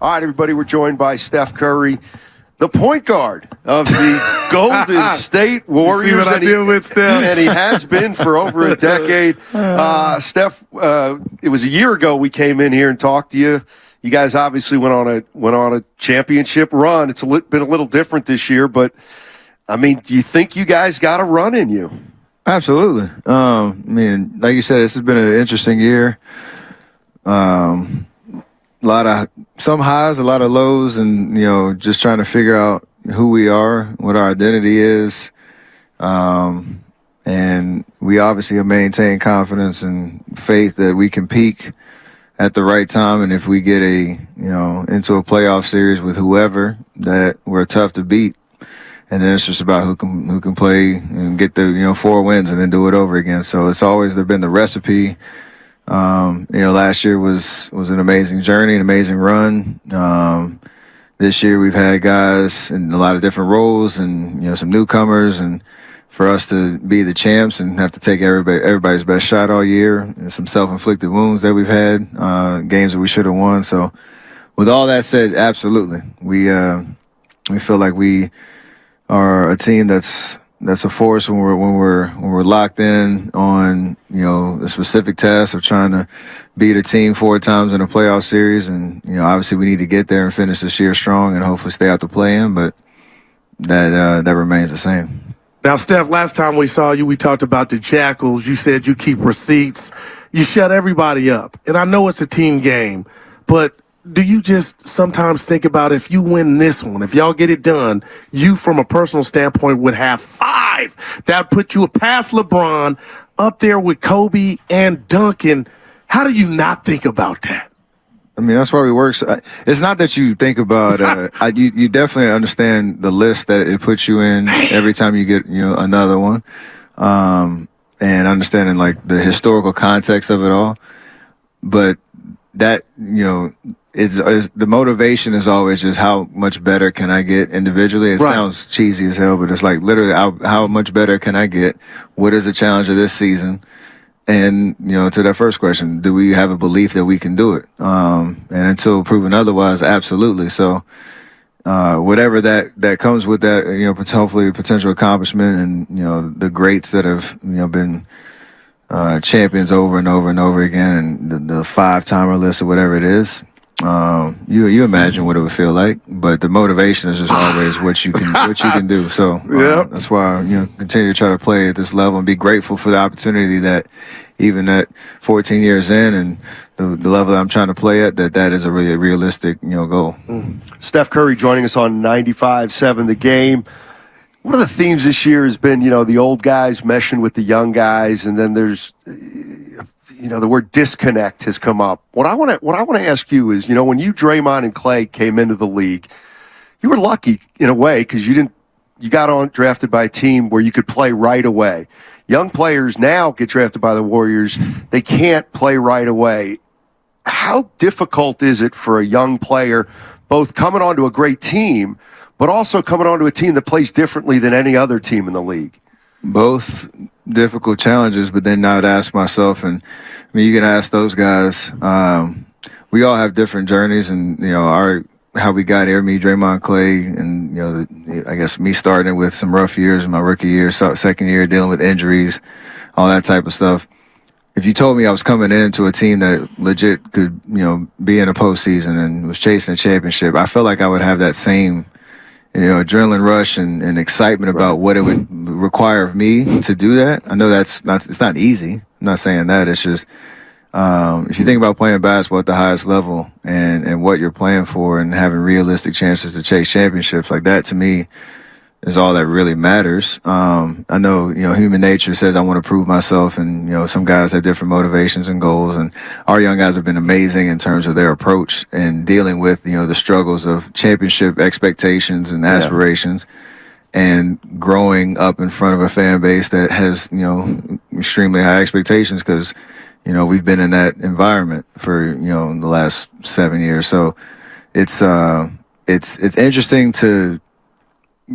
All right, everybody, we're joined by Steph Curry, the point guard of the Golden State Warriors. You see what I deal with, Steph? And he has been for over a decade. Steph, it was a year ago we came in here and talked to you. You guys obviously went on a championship run. It's been a little different this year, but I mean, do you think you guys got a run in you? Absolutely. I mean, like you said, this has been an interesting year. A lot of some highs, a lot of lows, and just trying to figure out who we are, what our identity is, and we obviously have maintained confidence and faith that we can peak at the right time, and if we get into a playoff series with whoever, that we're tough to beat. And then it's just about who can play and get the 4 wins and then do it over again. So it's always been the recipe. Last year was an amazing journey, an amazing run. This year we've had guys in a lot of different roles and some newcomers, and for us to be the champs and have to take everybody's best shot all year, and some self-inflicted wounds that we've had, games that we should have won. So with all that said, absolutely, we feel like we are a team that's a force when we're locked in on a specific task of trying to beat a team 4 times in a playoff series, and obviously we need to get there and finish this year strong and hopefully stay out the play-in, but that remains the same. Now, Steph, last time we saw you, we talked about the Jackals. You said you keep receipts. You shut everybody up, and I know it's a team game, but do you just sometimes think about if you win this one, if y'all get it done, you from a personal standpoint would have 5. That put you past LeBron, up there with Kobe and Duncan. How do you not think about that? I mean, that's why we work. It's not that you think about. You definitely understand the list that it puts you in every time you get another one, and understanding like the historical context of it all. But that it's the motivation is always just how much better can I get individually. It sounds cheesy as hell, but it's like literally how much better can I get? What is the challenge of this season? And to that first question, do we have a belief that we can do it? And until proven otherwise, absolutely. So whatever that comes with that, hopefully potential accomplishment, and the greats that have been champions over and over and over again, and the 5-timer list or whatever it is. You imagine what it would feel like, but the motivation is just always what you can do. So that's why continue to try to play at this level and be grateful for the opportunity that even at 14 years in and the level that I'm trying to play at, that is a really realistic goal. Steph Curry joining us on 95.7 The Game. One of the themes this year has been the old guys meshing with the young guys, and then there's the word disconnect has come up. What I want to ask you is, when you, Draymond, and Clay came into the league, you were lucky in a way because you got drafted by a team where you could play right away. Young players now get drafted by the Warriors. They can't play right away. How difficult is it for a young player, both coming onto a great team, but also coming onto a team that plays differently than any other team in the league? Both difficult challenges, but then I would ask myself, and I mean, you can ask those guys. We all have different journeys, and how we got here. Me, Draymond, Clay, and I guess me starting with some rough years in my rookie year, second year dealing with injuries, all that type of stuff. If you told me I was coming into a team that legit could be in a postseason and was chasing a championship, I felt like I would have that same adrenaline rush and excitement about what it would require of me to do that. I know it's not easy. I'm not saying that. It's just, if you think about playing basketball at the highest level and what you're playing for and having realistic chances to chase championships, like that to me is all that really matters. I know, human nature says I want to prove myself, and, some guys have different motivations and goals, and our young guys have been amazing in terms of their approach and dealing with, the struggles of championship expectations and aspirations and growing up in front of a fan base that has, extremely high expectations because, we've been in that environment for, the last 7 years. So it's interesting to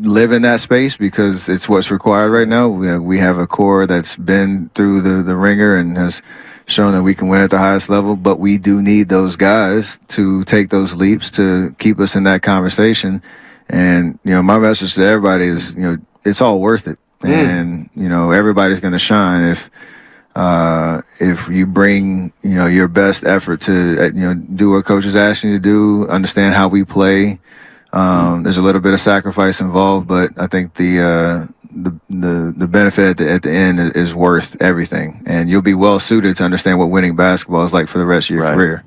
live in that space because it's what's required right now. We have a core that's been through the ringer and has shown that we can win at the highest level, but we do need those guys to take those leaps to keep us in that conversation. And, my message to everybody is, it's all worth it. And, everybody's going to shine if you bring, your best effort to, do what coach is asking you to do, understand how we play. There's a little bit of sacrifice involved, but I think the benefit at the end is worth everything. And you'll be well suited to understand what winning basketball is like for the rest of your career.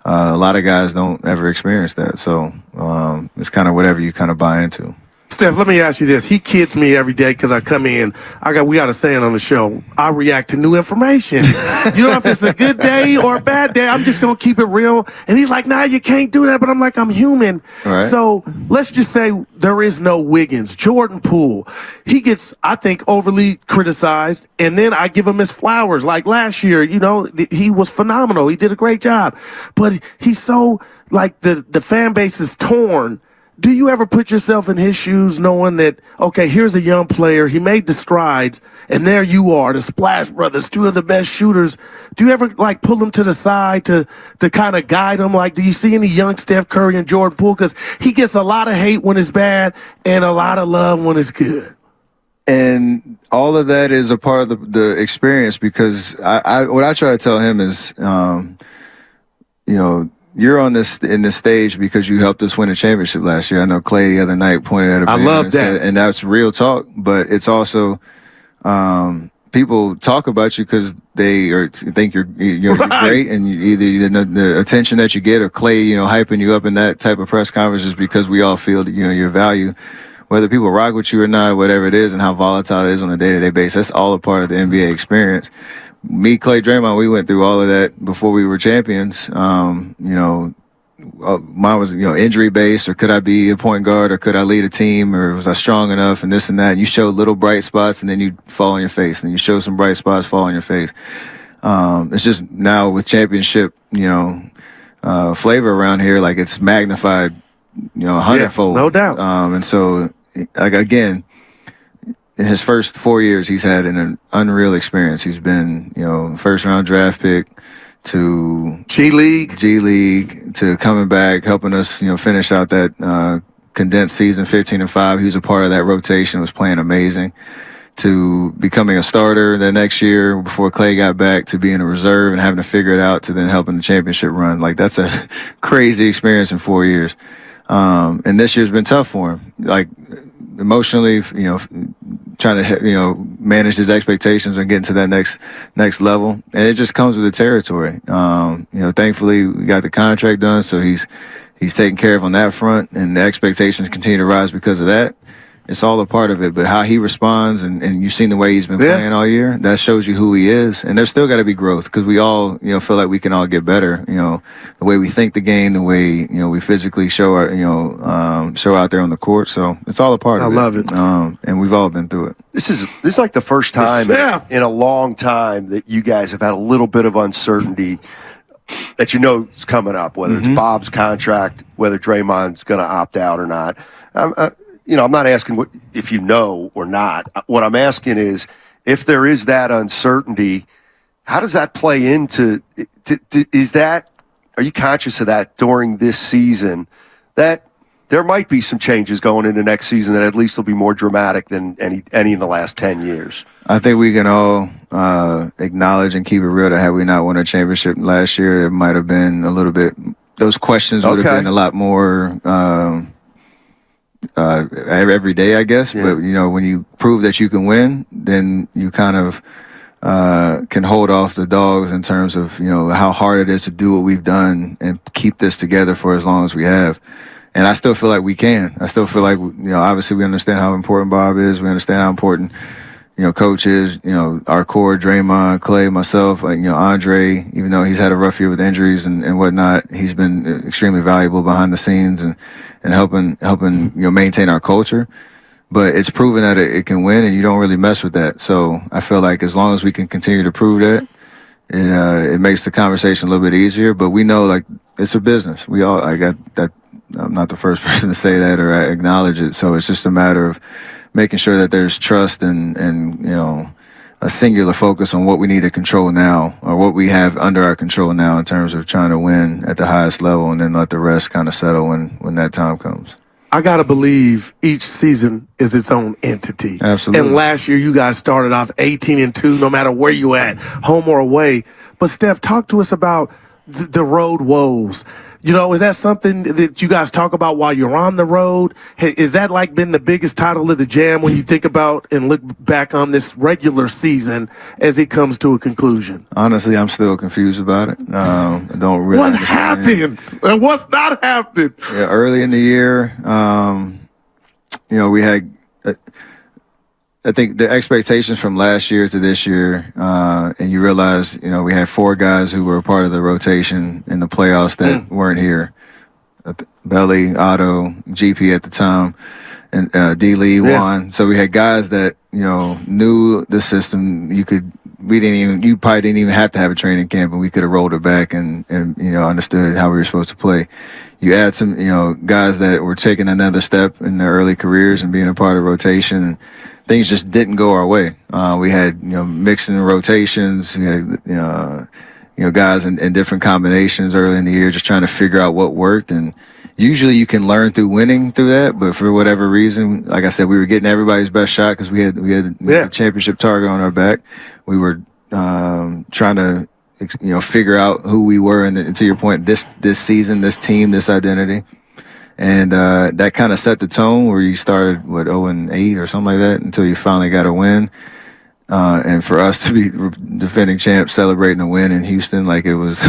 A lot of guys don't ever experience that. So, it's kind of whatever you kind of buy into. Steph, let me ask you this. He kids me every day because I come in. We got a saying on the show. I react to new information. If it's a good day or a bad day, I'm just going to keep it real. And he's like, nah, you can't do that. But I'm like, I'm human. Right. So let's just say there is no Wiggins. Jordan Poole. He gets, I think, overly criticized. And then I give him his flowers. Like last year, he was phenomenal. He did a great job. But he's so, like, the fan base is torn. Do you ever put yourself in his shoes knowing that, okay, here's a young player, he made the strides, and there you are, the Splash Brothers, two of the best shooters. Do you ever, pull them to the side to kind of guide them? Like, do you see any young Steph Curry and Jordan Poole? Because he gets a lot of hate when it's bad and a lot of love when it's good. And all of that is a part of the experience, because what I try to tell him is, you're in this stage because you helped us win a championship last year. I know Clay the other night pointed at a banner. I love that. And that's real talk, but it's also, people talk about you because they think you're great, and either the attention that you get, or Clay, hyping you up in that type of press conference, is because we all feel that, your value, whether people rock with you or not, whatever it is, and how volatile it is on a day-to-day basis. That's all a part of the NBA experience. Me, Clay, Draymond, we went through all of that before we were champions. Mine was, injury based, or could I be a point guard, or could I lead a team, or was I strong enough, and this and that. And you show little bright spots, and then you fall on your face, and you show some bright spots, fall on your face. It's just now with championship, flavor around here, like it's magnified, 100-fold. No doubt. And so, again, in his first 4 years, he's had an unreal experience. He's been, first round draft pick to G League to coming back, helping us, finish out that condensed season 15-5. He was a part of that rotation, was playing amazing, to becoming a starter the next year before Clay got back, to being a reserve and having to figure it out, to then helping the championship run. Like, that's a crazy experience in 4 years. And this year's been tough for him. Like, emotionally, trying to, manage his expectations and getting to that next level. And it just comes with the territory. Thankfully we got the contract done, so he's taken care of on that front, and the expectations continue to rise because of that. It's all a part of it, but how he responds, and you've seen the way he's been playing all year, that shows you who he is. And there's still got to be growth, because we all, feel like we can all get better. The way we think the game, the way, we physically show out there on the court. So it's all a part of it. I love it. And we've all been through it. This is like the first time in a long time that you guys have had a little bit of uncertainty that is coming up, whether it's Bob's contract, whether Draymond's going to opt out or not. I'm not asking if you know or not. What I'm asking is, if there is that uncertainty, how does that play into? Are you conscious of that during this season, that there might be some changes going into next season that at least will be more dramatic than any in the last 10 years? I think we can all acknowledge and keep it real that had we not won a championship last year, it might have been a little bit. Those questions would have been a lot more. Every day, I guess. Yeah. But, when you prove that you can win, then you kind of can hold off the dogs in terms of, how hard it is to do what we've done and keep this together for as long as we have. And I still feel like we can. I still feel like, obviously we understand how important Bob is. We understand how important, Coach is, our core, Draymond, Clay, myself, Andre, even though he's had a rough year with injuries and whatnot, he's been extremely valuable behind the scenes and helping, maintain our culture. But it's proven that it can win, and you don't really mess with that. So I feel like as long as we can continue to prove that, it makes the conversation a little bit easier. But we know, like, it's a business. We all, I got that. I'm not the first person to say that or acknowledge it. So it's just a matter of making sure that there's trust and a singular focus on what we need to control now, or what we have under our control now in terms of trying to win at the highest level, and then let the rest kind of settle when that time comes. I got to believe each season is its own entity. Absolutely. And last year, you guys started off 18-2, no matter where you at, home or away. But, Steph, talk to us about the road woes. You know, is that something that you guys talk about while you're on the road? Is that like been the biggest title of the Jam when you think about and look back on this regular season as it comes to a conclusion? Honestly, I'm still confused about it. I don't really What understand. happens and what's not happening? Yeah, early in the year, you know, we had, I think the expectations from last year to this year, and you realize, you know, we had 4 guys who were a part of the rotation in the playoffs that weren't here. Belly, Otto, GP at the time, and D-Lee, Juan. So we had guys that, you know, knew the system. You probably didn't even have to have a training camp, and we could have rolled it back and, you know, understood how we were supposed to play. You add some, you know, guys that were taking another step in their early careers and being a part of rotation, and things just didn't go our way. We had, you know, mixing rotations. We had, you know, guys in different combinations early in the year, just trying to figure out what worked. And usually you can learn through winning through that, but for whatever reason, like I said, we were getting everybody's best shot because we had the championship target on our back. We were trying to, you know, figure out who we were, and to your point, this season, this team, this identity. And that kind of set the tone where you started, 0-8 or something like that, until you finally got a win. And for us to be defending champs celebrating a win in Houston like it was a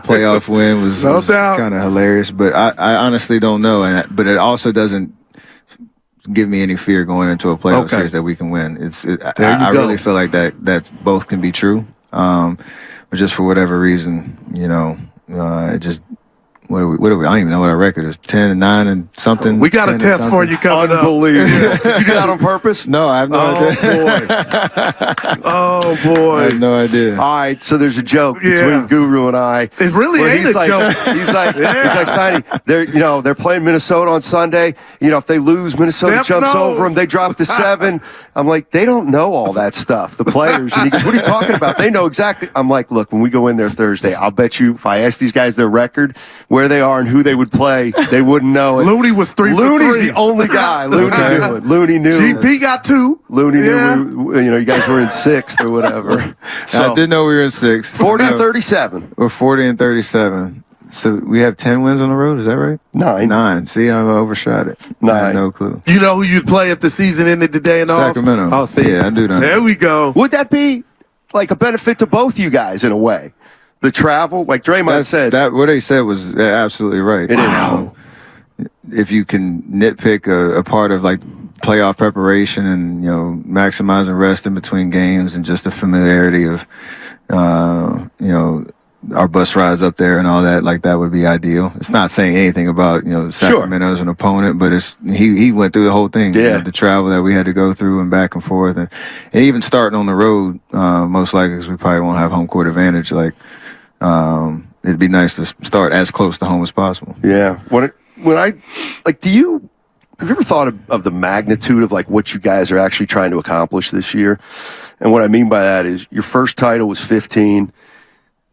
playoff win was kind of hilarious. But I honestly don't know. But it also doesn't give me any fear going into a playoff series that we can win. I really feel like that both can be true. But just for whatever reason, you know, it just. What are we? I don't even know what our record is. 10-9 and something. We got a test for you coming up. Unbelievable. Did you do that on purpose? No, I have no idea. Oh, boy. I have no idea. All right, so there's a joke between Guru and I. It really ain't a joke. He's like, Steiny, they're playing Minnesota on Sunday. You know, if they lose, Minnesota Steph jumps knows. over them. They drop to 7. I'm like, they don't know all that stuff, the players. And he goes, what are you talking about? They know exactly. I'm like, look, when we go in there Thursday, I'll bet you if I ask these guys their record, where they are and who they would play, they wouldn't know it. Looney was 3 for 3. Looney's the only guy. Looney knew it. Looney knew. GP got 2. Looney knew. You guys were in 6th or whatever. So I did know we were in 6th. 40 and 37. We're 40 and 37. So we have 10 wins on the road. Is that right? 9. See, I overshot it. 9. I had no clue. You know who you'd play if the season ended today in the Sacramento. Oh, see. Yeah, I do know. There we go. Would that be like a benefit to both you guys in a way? The travel, like Draymond said. What they said was absolutely right. It is. If you can nitpick a part of like playoff preparation and, you know, maximizing rest in between games and just the familiarity of, you know, our bus rides up there and all that, like that would be ideal. It's not saying anything about, you know, Sacramento as an opponent, but he went through the whole thing. Yeah. You know, the travel that we had to go through and back and forth, and even starting on the road, most likely because we probably won't have home court advantage. Like, it'd be nice to start as close to home as possible. Yeah. Have you ever thought of the magnitude of like what you guys are actually trying to accomplish this year? And what I mean by that is your first title was 15.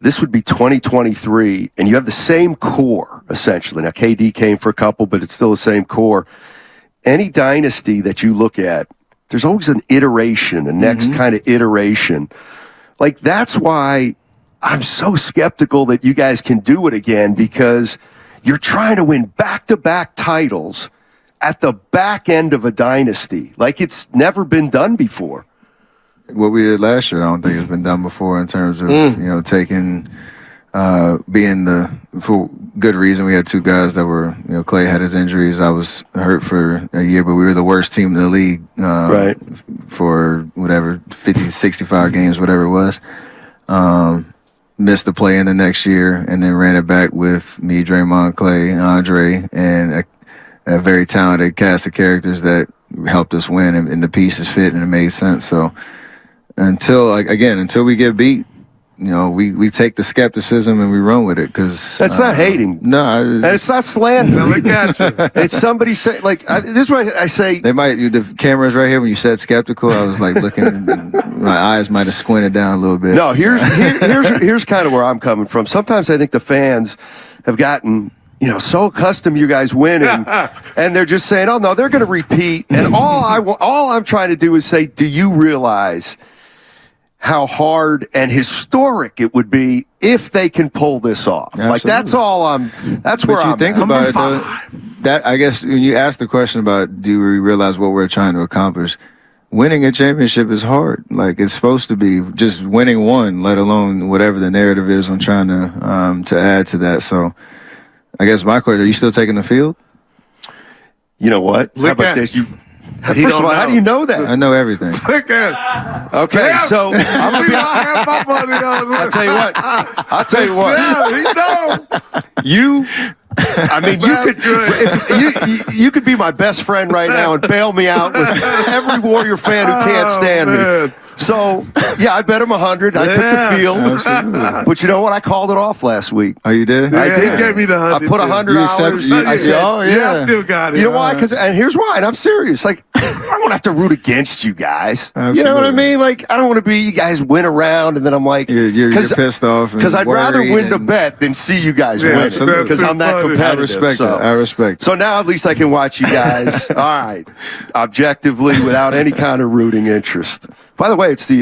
This would be 2023, and you have the same core, essentially. Now, KD came for a couple, but it's still the same core. Any dynasty that you look at, there's always an iteration, a next kind of iteration. Like, that's why I'm so skeptical that you guys can do it again, because you're trying to win back-to-back titles at the back end of a dynasty. Like, it's never been done before. What we did last year, I don't think it's been done before in terms of, you know, taking, for good reason. We had 2 guys that were, you know, Clay had his injuries. I was hurt for a year, but we were the worst team in the league, for whatever, 50, 65 games, whatever it was. Missed the play in the next year and then ran it back with me, Draymond, Clay, Andre, and a very talented cast of characters that helped us win, and the pieces fit and it made sense. So, until we get beat, we take the skepticism and we run with it because That's not hating. No, And it's not slander. Look at you. It's somebody say this is what I say. they might. The camera's right here. When you said skeptical, I was like looking. My eyes might have squinted down a little bit. No, here's kind of where I'm coming from. Sometimes I think the fans have gotten so accustomed to you guys winning, and they're just saying, "Oh no, they're going to repeat." And all I'm trying to do is say, do you realize how hard and historic it would be if they can pull this off? Absolutely. Like that's all That's where But you I'm think at. about it, though, that I guess when you ask the question about do we realize what we're trying to accomplish, winning a championship is hard. Like it's supposed to be just winning one, let alone whatever the narrative is on trying to add to that. So I guess my question: are you still taking the field? You know what? How about this? First of all, how do you know that? I know everything. Look at Okay, so I'm gonna be. I have my money on. I'll tell you what. I'll tell you what. He know. I mean, you could be my best friend right now and bail me out with every Warrior fan who can't stand me. So, yeah, I bet him 100. I took the field. Absolutely. But you know what? I called it off last week. Oh, you did? I did. He gave me the 100. I put $100. I said, oh, yeah. I still got it. you know why? And here's why. And I'm serious. Like, I don't have to root against you guys. Absolutely. You know what I mean? Like, I don't want to be you guys win around and then I'm like, You're pissed off. Because I'd rather win the bet than see you guys win. absolutely. Because I'm that competitive. I respect so. it. I respect it. So now at least I can watch you guys. All right, objectively, without any kind of rooting interest. By the way, it's I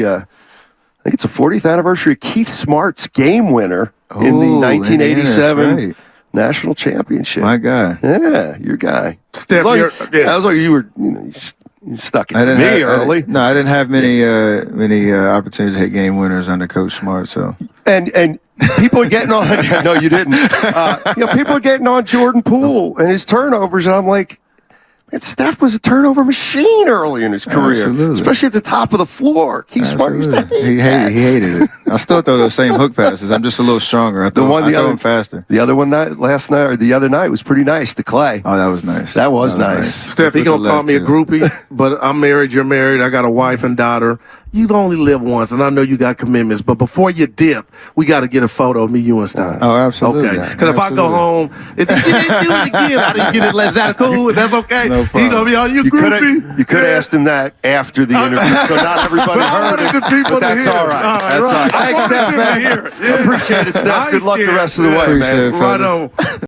think it's the 40th anniversary of Keith Smart's game winner in the 1987 national championship. My guy. Yeah, your guy. Steph, I was like you were you stuck it to me early. I didn't have many opportunities to hit game winners under Coach Smart. So And people are getting on. No, you didn't. People are getting on Jordan Poole and his turnovers, and I'm like, man, Steph was a turnover machine early in his career, Absolutely. especially at the top of the floor. Keith Smart used to hate he that. hated it. I still throw those same hook passes. I'm just a little stronger. I throw them faster. The other one last night or the other night was pretty nice to Clay. Oh, that was nice. That was nice. Steph, he With the gonna call left, me a too. groupie, but I'm married, you're married, I got a wife and daughter. You only live once, and I know you got commitments, but before you dip, we got to get a photo of me, you, and Steiny. Oh, absolutely. Okay, because if I go home, if you didn't do it again, I didn't get it, is that cool? That's okay? No He gonna be on you groupie. You could have asked him that after the interview, so not everybody I heard wanted it. the people But that's to hear. all right. All right, That's all right. right. I Thanks, wanted Steph, them to man. hear it. Yeah. Appreciate it, Steph. I Good luck the scared. rest of the way, Appreciate man. it, Right fellas. on.